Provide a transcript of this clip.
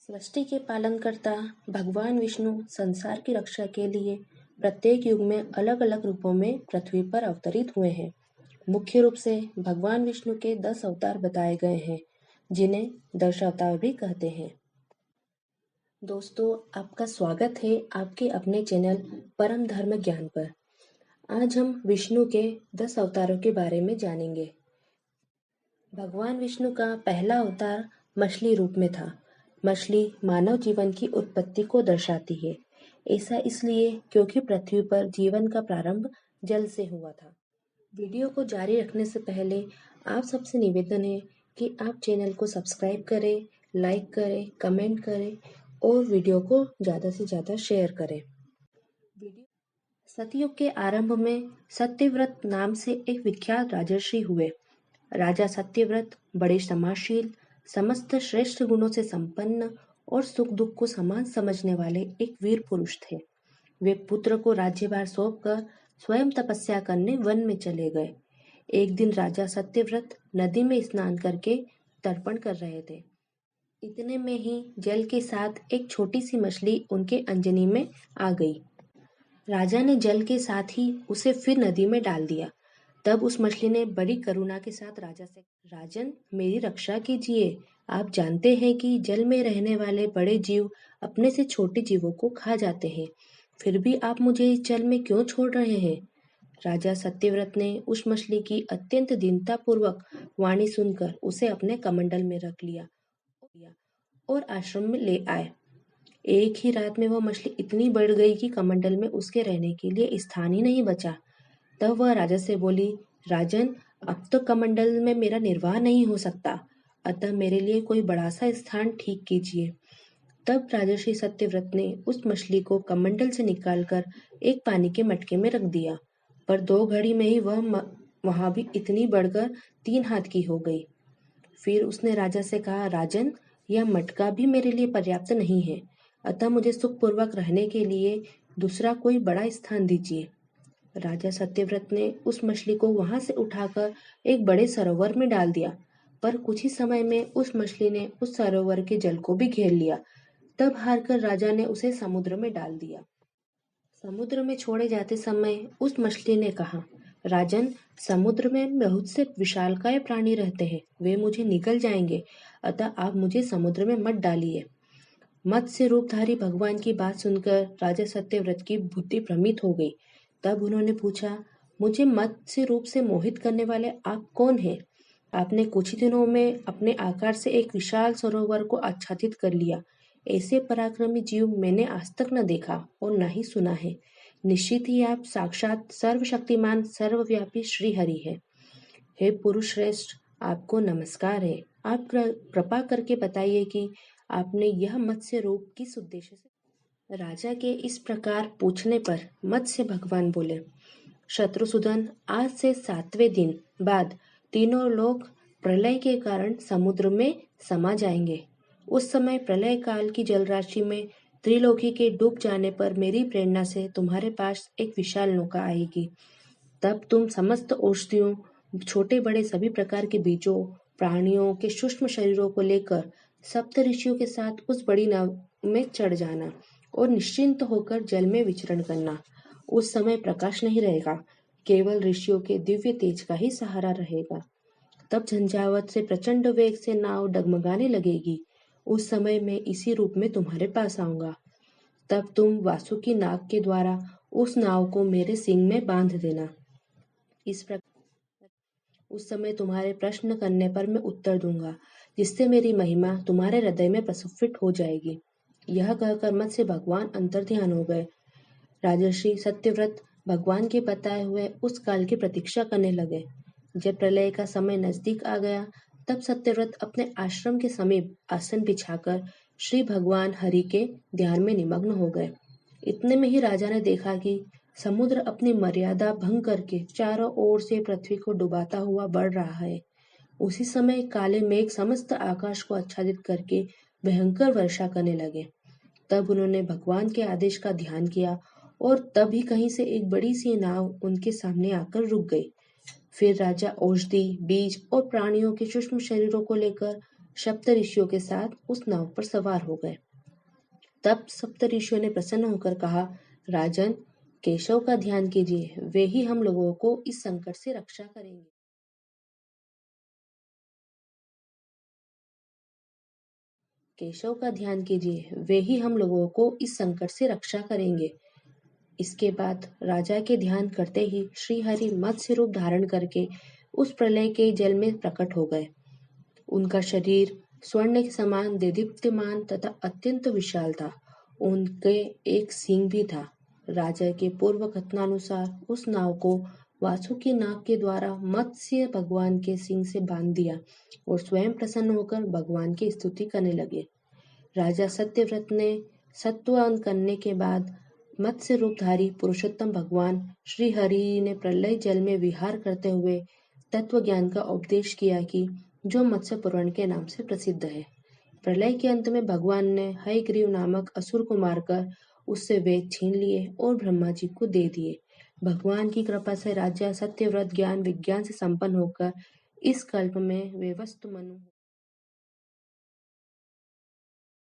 सृष्टि के पालनकर्ता भगवान विष्णु संसार की रक्षा के लिए प्रत्येक युग में अलग अलग रूपों में पृथ्वी पर अवतरित हुए हैं। मुख्य रूप से भगवान विष्णु के 10 अवतार बताए गए हैं, जिन्हें दशावतार भी कहते हैं। दोस्तों, आपका स्वागत है आपके अपने चैनल परम धर्म ज्ञान पर। आज हम विष्णु के 10 अवतारों के बारे में जानेंगे। भगवान विष्णु का पहला अवतार मछली रूप में था। मछली मानव जीवन की उत्पत्ति को दर्शाती है। ऐसा इसलिए क्योंकि पृथ्वी पर जीवन का प्रारंभ जल से हुआ था। वीडियो को जारी रखने से पहले आप सबसे निवेदन है कि आप चैनल को सब्सक्राइब करें, लाइक करें, कमेंट करें और वीडियो को ज़्यादा से ज़्यादा शेयर करें। सतयुग के आरंभ में सत्यव्रत नाम से एक विख्यात राजर्षि हुए। राजा सत्यव्रत बड़े समाजशील, समस्त श्रेष्ठ गुणों से संपन्न और सुख दुख को समान समझने वाले एक वीर पुरुष थे। वे पुत्र को राज्यभार सौंपकर स्वयं तपस्या करने वन में चले गए। एक दिन राजा सत्यव्रत नदी में स्नान करके तर्पण कर रहे थे। इतने में ही जल के साथ एक छोटी सी मछली उनके अंजनी में आ गई। राजा ने जल के साथ ही उसे फिर नदी में डाल दिया। तब उस मछली ने बड़ी करुणा के साथ राजा से, राजन, मेरी रक्षा कीजिए। आप जानते हैं कि जल में रहने वाले बड़े जीव अपने से छोटे जीवों को खा जाते हैं, फिर भी आप मुझे इस जल में क्यों छोड़ रहे हैं? राजा सत्यव्रत ने उस मछली की अत्यंत दीनता पूर्वक वाणी सुनकर उसे अपने कमंडल में रख लिया और आश्रम में ले आए। एक ही रात में वह मछली इतनी बढ़ गई कि कमंडल में उसके रहने के लिए स्थान ही नहीं बचा। तब वह राजा से बोली, राजन, अब तो कमंडल में मेरा निर्वाह नहीं हो सकता, अतः मेरे लिए कोई बड़ा सा स्थान ठीक कीजिए। तब राजर्षि सत्यव्रत ने उस मछली को कमंडल से निकालकर एक पानी के मटके में रख दिया, पर 2 घड़ी में ही वह वहां भी इतनी बढ़कर 3 हाथ की हो गई। फिर उसने राजा से कहा, राजन, यह मटका भी मेरे लिए पर्याप्त नहीं है, अतः मुझे सुखपूर्वक रहने के लिए दूसरा कोई बड़ा स्थान दीजिए। राजा सत्यव्रत ने उस मछली को वहां से उठाकर एक बड़े सरोवर में डाल दिया, पर कुछ ही समय में उस मछली ने उस सरोवर के जल को भी घेर लिया। तब हारकर राजा ने उसे समुद्र में डाल दिया। समुद्र में छोड़े जाते समय उस मछली ने कहा, राजन, समुद्र में बहुत से विशालकाय प्राणी रहते हैं, वे मुझे निगल जाएंगे, अतः आप मुझे समुद्र में मत डालिए। मत्स्य रूपधारी भगवान की बात सुनकर राजा सत्यव्रत की बुद्धि भ्रमित हो गई। तब उन्होंने पूछा, मुझे मत्स्य रूप से मोहित करने वाले आप कौन हैं? आपने कुछ ही दिनों में अपने आकार से एक विशाल सरोवर को आच्छादित कर लिया। ऐसे पराक्रमी जीव मैंने आज तक न देखा और न ही सुना है। निश्चित ही आप साक्षात सर्वशक्तिमान सर्वव्यापी श्री हरि है। हे पुरुष श्रेष्ठ, आपको नमस्कार है। आप कृपा करके बताइए कि आपने यह मत्स्य रूप किस उद्देश्य से? राजा के इस प्रकार पूछने पर मत्स्य भगवान बोले, शत्रुसूदन, आज से 7वें दिन बाद तीनों लोग प्रलय के कारण समुद्र में समा जाएंगे। उस समय प्रलय काल की जलराशि में त्रिलोकी के डूब जाने पर मेरी प्रेरणा से तुम्हारे पास एक विशाल नौका आएगी। तब तुम समस्त औषधियों, छोटे बड़े सभी प्रकार के बीजों, प्राणियों के सूक्ष्म शरीरों को लेकर सप्त ऋषियों के साथ उस बड़ी नाव में चढ़ जाना और निश्चिंत होकर जल में विचरण करना। उस समय प्रकाश नहीं रहेगा, केवल ऋषियों के दिव्य तेज का ही सहारा रहेगा। तब झंझावत से प्रचंड वेग से नाव डगमगाने लगेगी। उस समय मैं इसी रूप में तुम्हारे पास आऊंगा। तब तुम वासुकी नाग के द्वारा उस नाव को मेरे सींग में बांध देना। इस प्रकार उस समय तुम्हारे प्रश्न करने पर मैं उत्तर दूंगा, जिससे मेरी महिमा तुम्हारे हृदय में प्रस्फुटित हो जाएगी। यह कहकर मत्स्य भगवान अंतर्ध्यान हो गए। राजर्षि सत्यव्रत भगवान के बताए हुए उस काल की प्रतीक्षा करने लगे। जब प्रलय का समय नजदीक आ गया, तब सत्यव्रत अपने आश्रम के समीप आसन बिछाकर श्री भगवान हरि के ध्यान में निमग्न हो गए। इतने में ही राजा ने देखा कि समुद्र अपनी मर्यादा भंग करके चारों ओर से पृथ्वी को डुबाता हुआ बढ़ रहा है। उसी समय काले मेघ समस्त आकाश को आच्छादित करके भयंकर वर्षा करने लगे। तब उन्होंने भगवान के आदेश का ध्यान किया और तभी कहीं से एक बड़ी सी नाव उनके सामने आकर रुक गई। फिर राजा औषधि, बीज और प्राणियों के सूक्ष्म शरीरों को लेकर सप्त ऋषियों के साथ उस नाव पर सवार हो गए। तब सप्त ऋषियों ने प्रसन्न होकर कहा, राजन, केशव का ध्यान कीजिए, वे ही हम लोगों को इस संकट से रक्षा करेंगे। केशव का ध्यान कीजिए, वे ही हम लोगों को इस संकट से रक्षा करेंगे। इसके बाद राजा के ध्यान करते ही श्रीहरि मत्स्य रूप धारण करके उस प्रलय के जल में प्रकट हो गए। उनका शरीर स्वर्ण के समान देदीप्यमान तथा अत्यंत विशाल था। उनके एक सींग भी था। राजा के पूर्व कथनानुसार उस नाव को वासुकी नाग के द्वारा मत्स्य भगवान के सींग से बांध दिया और स्वयं प्रसन्न होकर भगवान की स्तुति करने लगे। राजा सत्यव्रत ने सत्वान करने के बाद मत्स्य रूपधारी पुरुषोत्तम भगवान श्री हरि ने प्रलय जल में विहार करते हुए तत्व ज्ञान का उपदेश किया कि जो मत्स्य पुराण के नाम से प्रसिद्ध है। प्रलय के अंत में भगवान ने हयग्रीव नामक असुर को मारकर उससे वेद छीन लिए और ब्रह्मा जी को दे दिए। भगवान की कृपा से राजा सत्यव्रत ज्ञान विज्ञान से संपन्न होकर इस कल्प में व्यवस्थ मनु